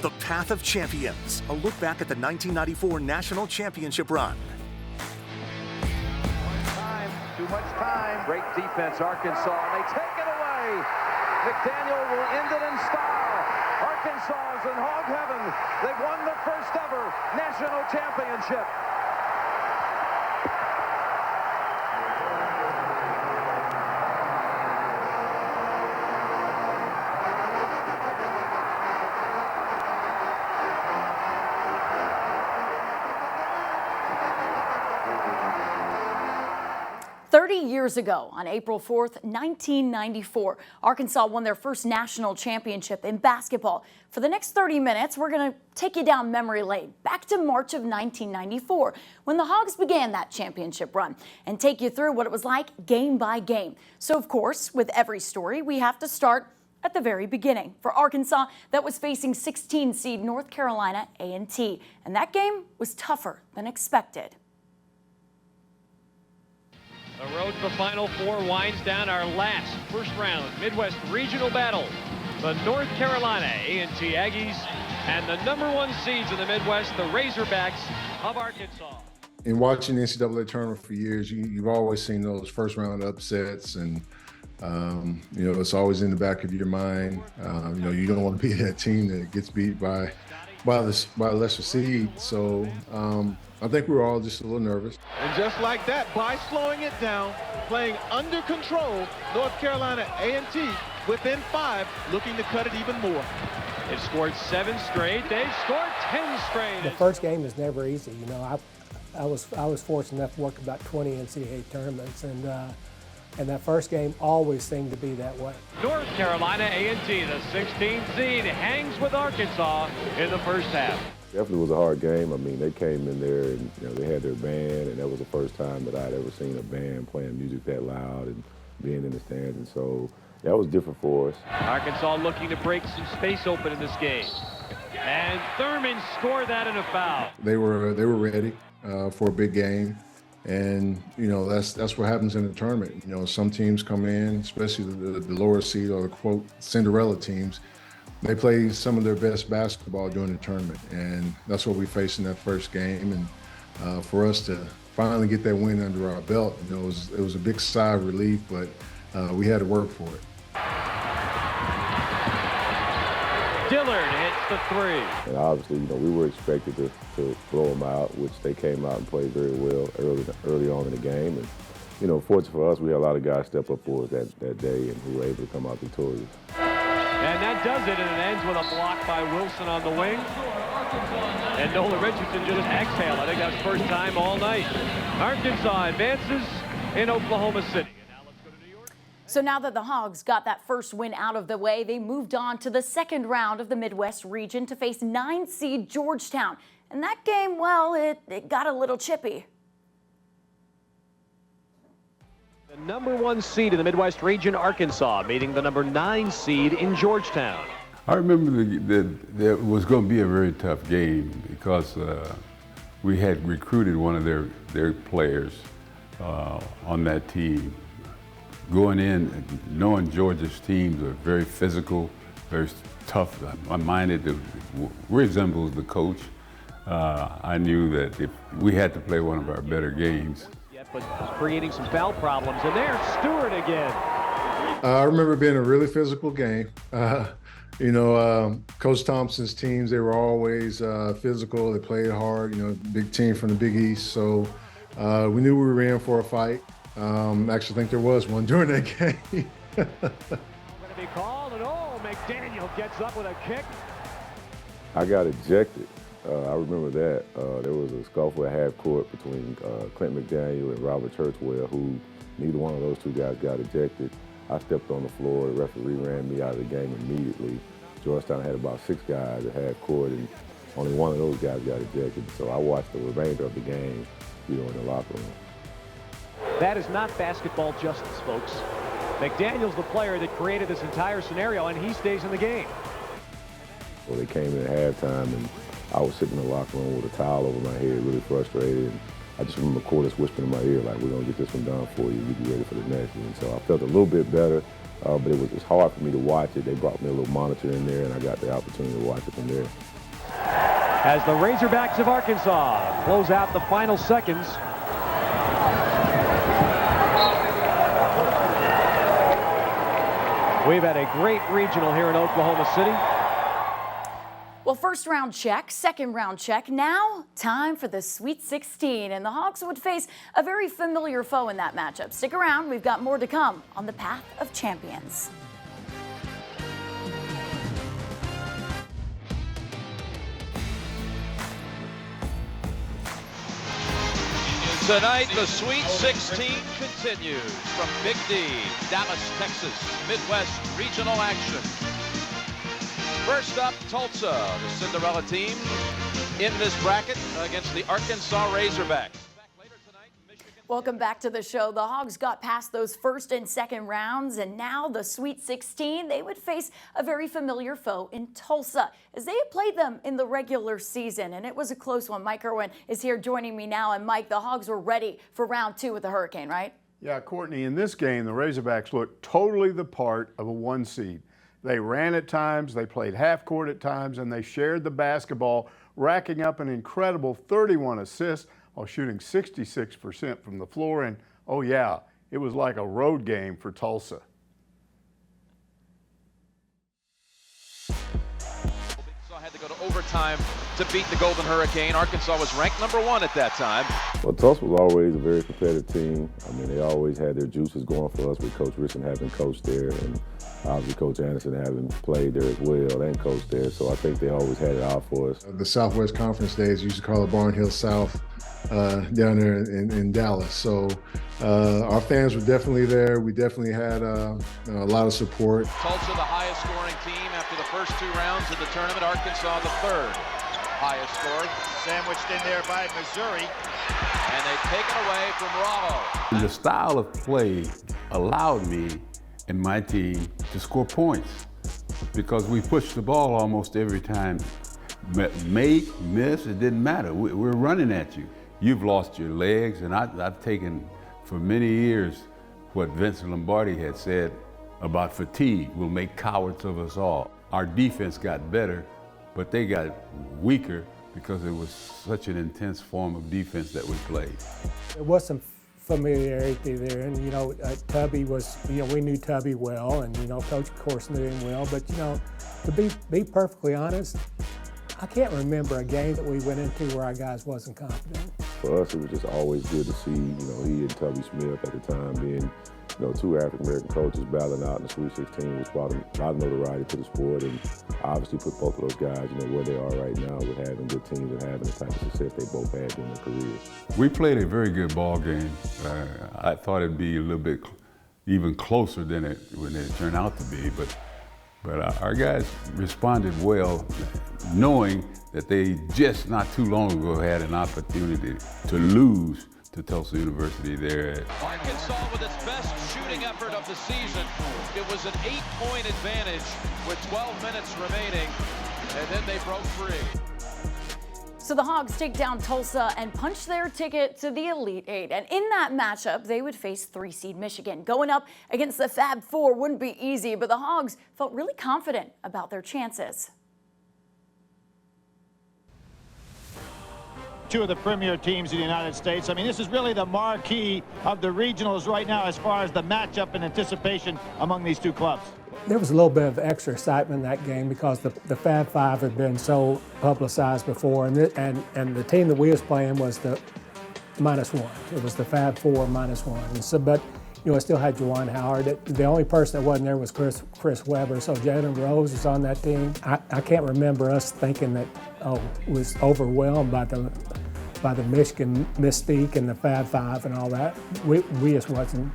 The Path of Champions, a look back at the 1994 National Championship run. Too much time. Great defense, Arkansas, and they take it away. McDaniel will end it in style. Arkansas is in hog heaven. They've won the first ever national championship. Years ago, on April 4th, 1994, Arkansas won their first national championship in basketball. For the next 30 minutes, we're going to take you down memory lane, back to March of 1994, when the Hogs began that championship run, and take you through what it was like game by game. So, of course, with every story, we have to start at the very beginning. For Arkansas, that was facing 16 seed North Carolina A&T, and that game was tougher than expected. The road to the Final Four winds down our last first-round Midwest regional battle. The North Carolina A&T Aggies and the #1 seeds in the Midwest, the Razorbacks of Arkansas. In watching the NCAA tournament for years, you've always seen those first-round upsets, and it's always in the back of your mind. You don't want to be that team that gets beat by a lesser seed. So I think we were all just a little nervous. And just like that, by slowing it down, playing under control, North Carolina A&T within 5, looking to cut it even more. They've scored 7 straight. They've scored 10 straight. The first game is never easy. I was fortunate enough to work about 20 NCAA tournaments, and that first game always seemed to be that way. North Carolina A&T, the 16th seed, hangs with Arkansas in the first half. Definitely was a hard game. I mean, they came in there and they had their band, and that was the first time that I'd ever seen a band playing music that loud and being in the stands, and so that was different for us. Arkansas looking to break some space open in this game, and Thurman scored that in a foul. They were ready for a big game, and that's what happens in the tournament. Some teams come in, especially the lower seed or the quote Cinderella teams. They play some of their best basketball during the tournament, and that's what we faced in that first game. And for us to finally get that win under our belt, it was a big sigh of relief, but we had to work for it. Dillard hits the 3. And obviously, we were expected to blow them out, which they came out and played very well early on in the game. And fortunately for us, we had a lot of guys step up for us that day, and we were able to come out victorious. And that does it, and it ends with a block by Wilson on the wing. And Nola Richardson just exhale. I think that's the first time all night. Arkansas advances in Oklahoma City. And now let's go to New York. So now that the Hogs got that first win out of the way, they moved on to the second round of the Midwest region to face 9 seed Georgetown. And that game, well, it got a little chippy. The #1 seed in the Midwest region, Arkansas, meeting the #9 seed in Georgetown. I remember that it was going to be a very tough game because we had recruited one of their players on that team. Going in, knowing Georgia's teams are very physical, very tough-minded, resembles the coach. I knew that if we had to play one of our better games. But creating some foul problems, and there's Stewart again. I remember being a really physical game. Coach Thompson's teams, they were always physical. They played hard, big team from the Big East. So we knew we were in for a fight. Actually, I think there was one during that game. Going to be called, and McDaniel gets up with a kick. I got ejected. I remember that. There was a scuffle at half court between Clint McDaniel and Robert Churchwell, who neither one of those two guys got ejected. I stepped on the floor. The referee ran me out of the game immediately. Georgetown had about 6 guys at half court, and only one of those guys got ejected. So I watched the remainder of the game, in the locker room. That is not basketball justice, folks. McDaniel's the player that created this entire scenario, and he stays in the game. Well, they came in at halftime, and I was sitting in the locker room with a towel over my head, really frustrated. And I just remember Corliss whispering in my ear, like, we're going to get this one done for you. You be ready for the next one. So I felt a little bit better, but it was hard for me to watch it. They brought me a little monitor in there, and I got the opportunity to watch it from there. as the Razorbacks of Arkansas close out the final seconds. We've had a great regional here in Oklahoma City. Well, first round check, second round check. Now, time for the Sweet 16. And the Hogs would face a very familiar foe in that matchup. Stick around, we've got more to come on the Path of Champions. Tonight, the Sweet 16 continues from Big D, Dallas, Texas, Midwest regional action. First up, Tulsa, the Cinderella team in this bracket against the Arkansas Razorbacks. Welcome back to the show. The Hogs got past those first and second rounds, and now the Sweet 16, they would face a very familiar foe in Tulsa, as they had played them in the regular season, and it was a close one. Mike Irwin is here joining me now, and Mike, the Hogs were ready for round two with the Hurricane, right? Yeah, Courtney, in this game, the Razorbacks looked totally the part of a one seed. They ran at times, they played half court at times, and they shared the basketball, racking up an incredible 31 assists while shooting 66% from the floor. And, oh yeah, it was like a road game for Tulsa. Had to go to overtime to beat the Golden Hurricane. Arkansas was ranked #1 at that time. Well, Tulsa was always a very competitive team. I mean, they always had their juices going for us with Coach Richardson having coached there, and obviously Coach Anderson having played there as well and coached there. So I think they always had it out for us. The Southwest Conference days used to call it Barnhill South down there in Dallas. So our fans were definitely there. We definitely had a lot of support. Tulsa, the highest scoring team after the first two rounds of the tournament. Arkansas, the third highest scored. Sandwiched in there by Missouri. And they take it away from Rollo. The style of play allowed me and my team to score points because we pushed the ball almost every time. Make, miss, it didn't matter. We're running at you. You've lost your legs, and I've taken for many years what Vincent Lombardi had said about fatigue will make cowards of us all. Our defense got better, but they got weaker because it was such an intense form of defense that we played. There was some familiarity there, and Tubby was, we knew Tubby well, and Coach of course knew him well, but to be perfectly honest, I can't remember a game that we went into where our guys wasn't confident. For us, it was just always good to see, he and Tubby Smith at the time being, two African-American coaches battling out in the Sweet 16, which brought a lot of notoriety to the sport, and obviously put both of those guys, where they are right now with having good teams and having the type of success they both had in their careers. We played a very good ball game. I thought it'd be a little bit even closer than it turned out to be, but our guys responded well, knowing that they just not too long ago had an opportunity to lose to Tulsa University there. Arkansas with its best shooting effort of the season. It was an 8-point advantage with 12 minutes remaining, and then they broke free. So the Hogs take down Tulsa and punch their ticket to the Elite Eight. And in that matchup, they would face 3-seed Michigan. Going up against the Fab Four wouldn't be easy, but the Hogs felt really confident about their chances. Two of the premier teams in the United States. I mean, this is really the marquee of the regionals right now as far as the matchup and anticipation among these two clubs. There was a little bit of extra excitement in that game because the Fab Five had been so publicized before, and the team that we was playing was the -1. It was the Fab Four -1. And so, but it still had Juwan Howard. The only person that wasn't there was Chris Webber. So Jalen Rose was on that team. I can't remember us thinking that was overwhelmed by the Michigan mystique and the Fab Five and all that. We just wasn't.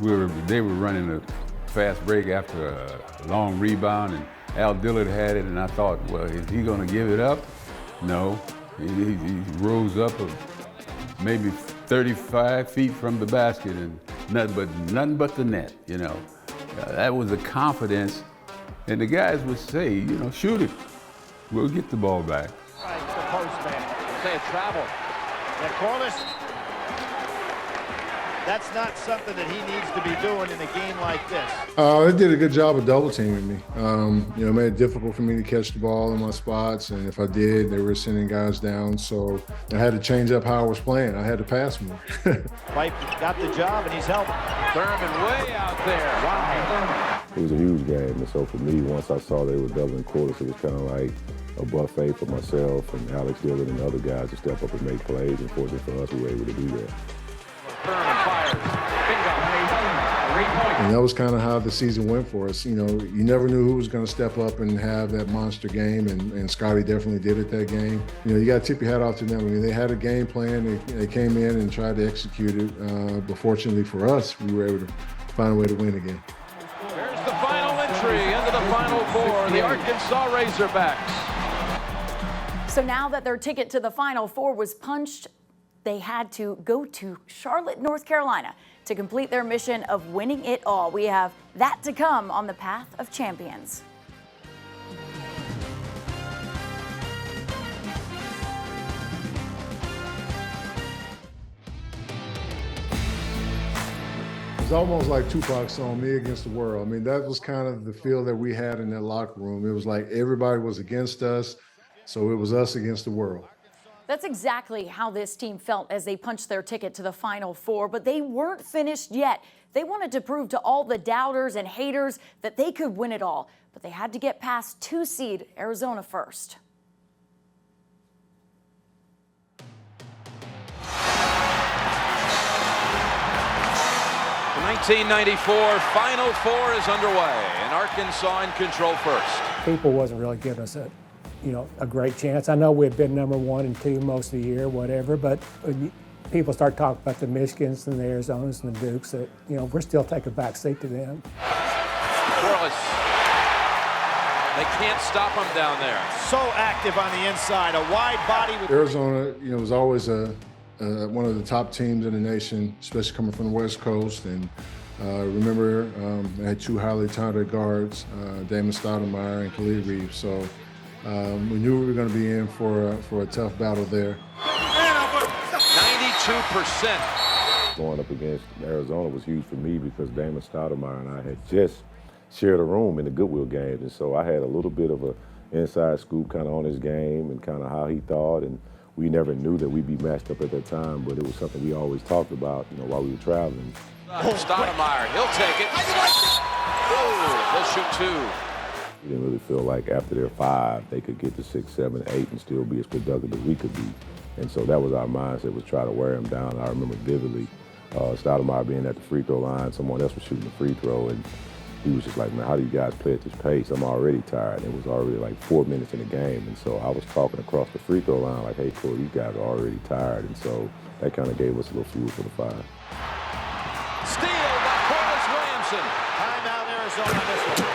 They were running a fast break after a long rebound, and Al Dillard had it, and I thought, well, is he going to give it up? No. He rose up maybe 35 feet from the basket, and nothing but the net, That was the confidence, and the guys would say, shoot it. We'll get the ball back. Right, the post man. Say a travel. Yeah, Corliss. That's not something that he needs to be doing in a game like this. They did a good job of double teaming me. It made it difficult for me to catch the ball in my spots, and if I did, they were sending guys down. So I had to change up how I was playing. I had to pass more. Pipe got the job, and he's helping. Thurman way out there. Wow. It was a huge game, and so for me, once I saw they were doubling quarters, it was kind of like a buffet for myself and Alex Dillon and the other guys to step up and make plays. And fortunately for us, we were able to do that. Thurman fires. Bingo. And that was kind of how the season went for us. You never knew who was going to step up and have that monster game, and Scotty definitely did it that game. You got to tip your hat off to them. I mean, they had a game plan. They came in and tried to execute it. But fortunately for us, we were able to find a way to win again. There's the final entry into the Final Four, the Arkansas Razorbacks. So now that their ticket to the Final Four was punched, they had to go to Charlotte, North Carolina to complete their mission of winning it all. We have that to come on the Path of Champions. It's almost like Tupac's song, Me Against the World. I mean, that was kind of the feel that we had in that locker room. It was like everybody was against us, so it was us against the world. That's exactly how this team felt as they punched their ticket to the Final Four, but they weren't finished yet. They wanted to prove to all the doubters and haters that they could win it all, but they had to get past 2-seed Arizona first. The 1994 Final Four is underway, and Arkansas in control first. People wasn't really giving us a great chance. I know we had been number 1 and 2 most of the year, whatever, but when people start talking about the Michigans and the Arizonas and the Dukes, that, we're still taking a back seat to them. Corliss. They can't stop them down there. So active on the inside, a wide body. Arizona, was always one of the top teams in the nation, especially coming from the West Coast. And remember, they had 2 highly talented guards, Damon Stoudemire and Khalid Reeves. So we knew we were going to be in for a tough battle there. 92%. Going up against Arizona was huge for me because Damon Stoudemire and I had just shared a room in the Goodwill games, and so I had a little bit of an inside scoop kind of on his game and kind of how he thought, and we never knew that we'd be matched up at that time, but it was something we always talked about, while we were traveling. Stoudemire, he'll take it. Oh, he'll shoot 2. We didn't really feel like after their 5, they could get to 6, 7, 8 and still be as productive as we could be. And so that was our mindset, was try to wear him down. I remember vividly Stoudemire being at the free throw line, someone else was shooting the free throw, and he was just like, man, how do you guys play at this pace? I'm already tired. And it was already like 4 minutes in the game. And so I was talking across the free throw line like, hey, cool, these guys are already tired. And so that kind of gave us a little fuel for the fire. Steal by Corliss Williamson. Timeout Arizona on this one.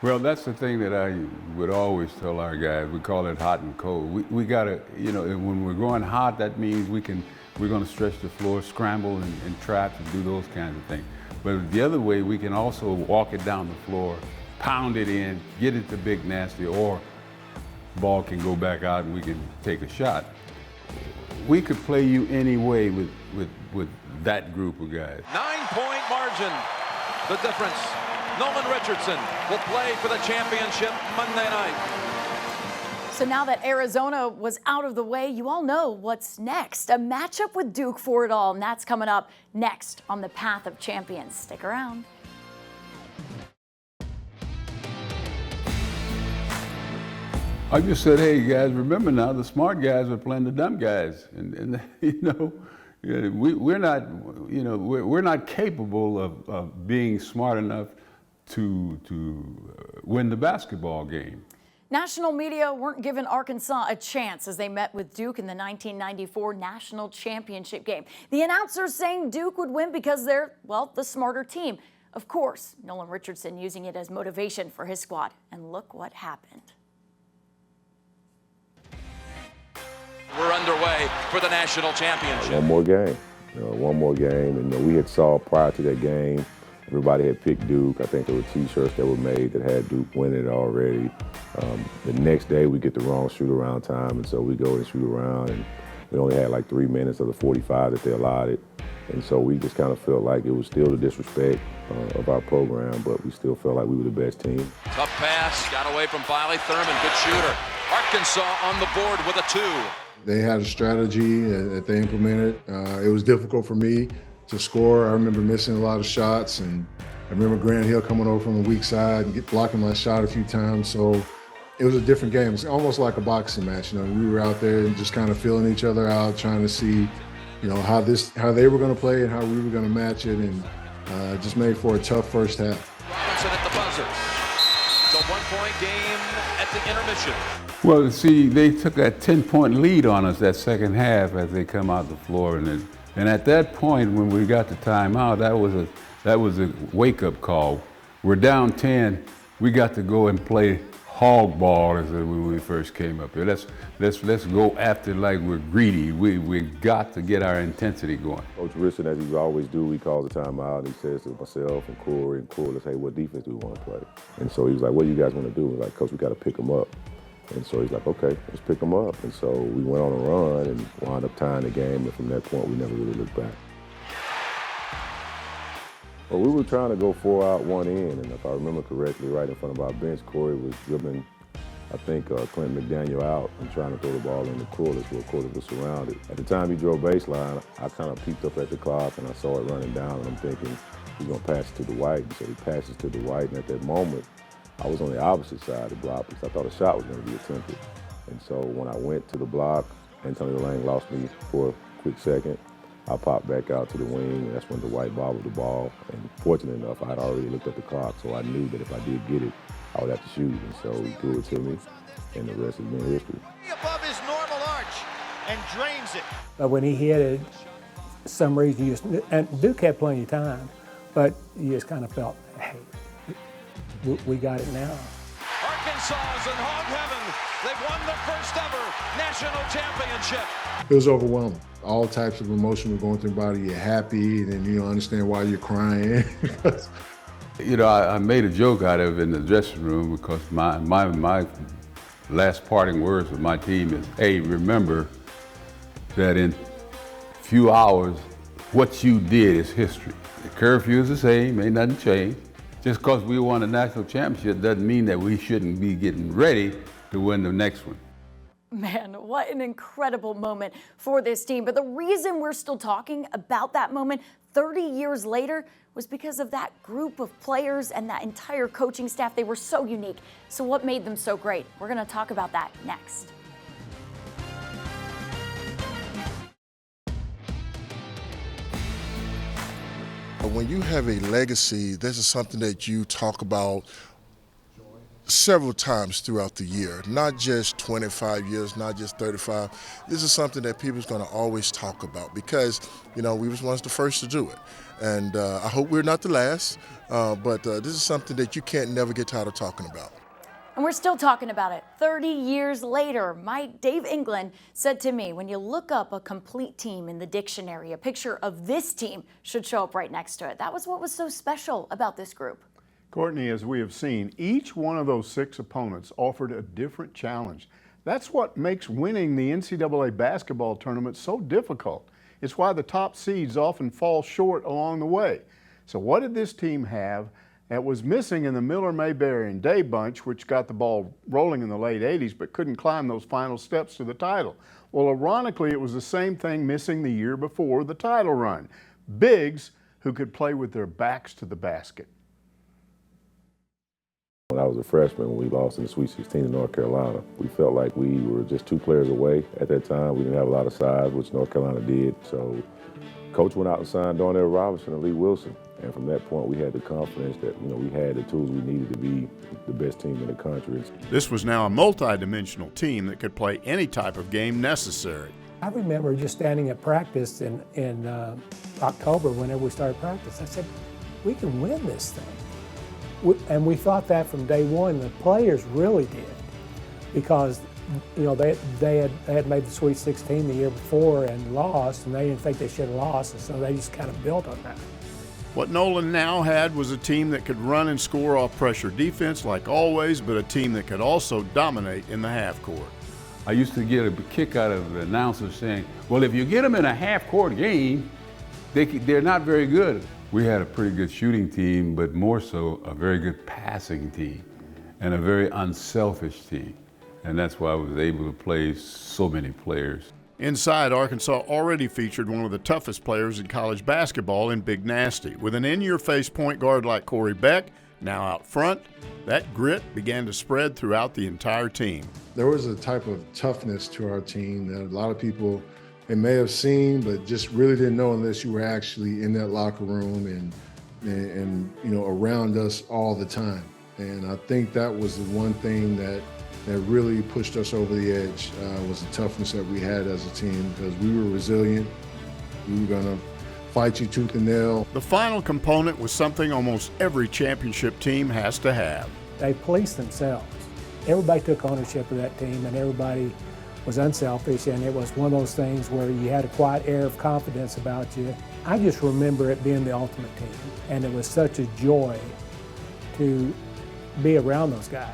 Well, that's the thing that I would always tell our guys. We call it hot and cold. We got to, when we're going hot, that means we're going to stretch the floor, scramble and trap and do those kinds of things. But the other way, we can also walk it down the floor, pound it in, get it to Big Nasty, or ball can go back out and we can take a shot. We could play you any way with that group of guys. 9-point margin, the difference. Nolan Richardson will play for the championship Monday night. So now that Arizona was out of the way, you all know what's next. A matchup with Duke for it all, and that's coming up next on the Path of Champions. Stick around. I just said, hey guys, remember now, the smart guys are playing the dumb guys, and we're not capable of being smart enough to win the basketball game. National media weren't giving Arkansas a chance as they met with Duke in the 1994 National Championship game. The announcers saying Duke would win because they're, the smarter team. Of course, Nolan Richardson using it as motivation for his squad. And look what happened. We're underway for the national championship. One more game. And we had saw prior to that game, everybody had picked Duke. I think there were T-shirts that were made that had Duke winning it already. The next day, we get the wrong shoot-around time, and so we go and shoot around, and we only had like 3 minutes of the 45 that they allotted. And so we just kind of felt like it was still the disrespect of our program, but we still felt like we were the best team. Tough pass, got away from Biley Thurman, good shooter. Arkansas on the board with a 2. They had a strategy that they implemented. It was difficult for me to score. I remember missing a lot of shots, and I remember Grant Hill coming over from the weak side and blocking my shot a few times. So it was a different game. It's almost like a boxing match. You know, we were out there and just kind of feeling each other out, trying to see, you know, how they were going to play and how we were going to match it, and just made for a tough first half. Robinson at the buzzer. It's a 1-point game at the intermission. Well, see, they took a 10-point lead on us that second half as they come out the floor, and at that point when we got the timeout, that was a wake-up call. We're down 10. We got to go and play hog ball as when we first came up here. Let's go after like we're greedy. We got to get our intensity going. Coach Richard, as he always do, he calls the timeout and he says to myself and Corey and Corliss, hey, what defense do we want to play? And so he was like, what do you guys want to do? We're like, Coach, we got to pick them up. And so he's like, okay, let's pick them up. And so we went on a run and wound up tying the game. And from that point, we never really looked back. Well, we were trying to go 4 out, 1 in, and if I remember correctly, right in front of our bench, Corey was dribbling, I think, Clinton McDaniel out and trying to throw the ball into Corliss where Corliss was surrounded. At the time he drove baseline, I kind of peeked up at the clock and I saw it running down, and I'm thinking he's going to pass it to Dwight. And so he passes to Dwight, and at that moment, I was on the opposite side of the block because I thought a shot was going to be attempted. And so when I went to the block, Antonio Lang lost me for a quick second. I popped back out to the wing, and that's when Dwight bobbled the ball. And fortunate enough, I had already looked at the clock, so I knew that if I did get it, I would have to shoot. And so he threw it to me, and the rest has been history. Above his normal arch and drains it. But when he hit it, for some reason, and Duke had plenty of time, but you just kind of felt, hey, we got it now. Arkansas is in hog heaven. They've won the first ever national championship. It was overwhelming. All types of emotion were going through your body. You're happy, and then you don't understand why you're crying. You know, I made a joke out of it in the dressing room because my last parting words with my team is, hey, remember that in a few hours, what you did is history. The curfew is the same, ain't nothing changed. Just because we won a national championship doesn't mean that we shouldn't be getting ready to win the next one. Man, what an incredible moment for this team. But the reason we're still talking about that moment 30 years later was because of that group of players and that entire coaching staff. They were so unique. So what made them so great? We're going to talk about that next. When you have a legacy, this is something that you talk about several times throughout the year, not just 25 years, not just 35. This is something that people's going to always talk about because, you know, we was once the first to do it. And I hope we're not the last, but this is something that you can't never get tired of talking about. And we're still talking about it 30 years later. Dave England said to me, when you look up a complete team in the dictionary, a picture of this team should show up right next to it. That was what was so special about this group. Courtney, as we have seen, each one of those 6 opponents offered a different challenge. That's what makes winning the NCAA basketball tournament so difficult. It's why the top seeds often fall short along the way. So what did this team have that was missing in the Miller, Mayberry, and Day bunch, which got the ball rolling in the late 80s but couldn't climb those final steps to the title? Well, ironically, it was the same thing missing the year before the title run. Bigs who could play with their backs to the basket. When I was a freshman, when we lost in the Sweet 16 to North Carolina, we felt like we were just 2 players away at that time. We didn't have a lot of size, which North Carolina did. So Coach went out and signed Darnell Robinson and Lee Wilson. And from that point, we had the confidence that, you know, we had the tools we needed to be the best team in the country. This was now a multi-dimensional team that could play any type of game necessary. I remember just standing at practice in October whenever we started practice. I said, we can win this thing. And we thought that from day one. The players really did, because you know they had made the Sweet 16 the year before and lost, and they didn't think they should have lost, and so they just kind of built on that. What Nolan now had was a team that could run and score off pressure defense like always, but a team that could also dominate in the half court. I used to get a kick out of the announcers saying, well, if you get them in a half-court game, they're not very good. We had a pretty good shooting team, but more so a very good passing team and a very unselfish team. And that's why I was able to play so many players. Inside, Arkansas already featured one of the toughest players in college basketball in Big Nasty. With an in-your-face point guard like Corey Beck, now out front, that grit began to spread throughout the entire team. There was a type of toughness to our team that a lot of people they may have seen, but just really didn't know unless you were actually in that locker room and you know, around us all the time. And I think that was the one thing that really pushed us over the edge was the toughness that we had as a team, because we were resilient. We were gonna fight you tooth and nail. The final component was something almost every championship team has to have. They policed themselves. Everybody took ownership of that team, and everybody was unselfish, and it was one of those things where you had a quiet air of confidence about you. I just remember it being the ultimate team, and it was such a joy to be around those guys.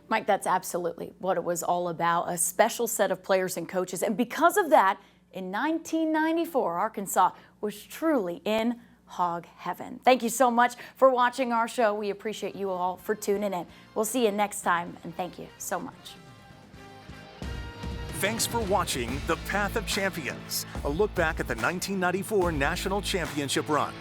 Mike, that's absolutely what it was all about, a special set of players and coaches. And because of that, in 1994, Arkansas was truly in Hog heaven. Thank you so much for watching our show. We appreciate you all for tuning in. We'll see you next time, and thank you so much. Thanks for watching The Path of Champions, a look back at the 1994 National Championship run.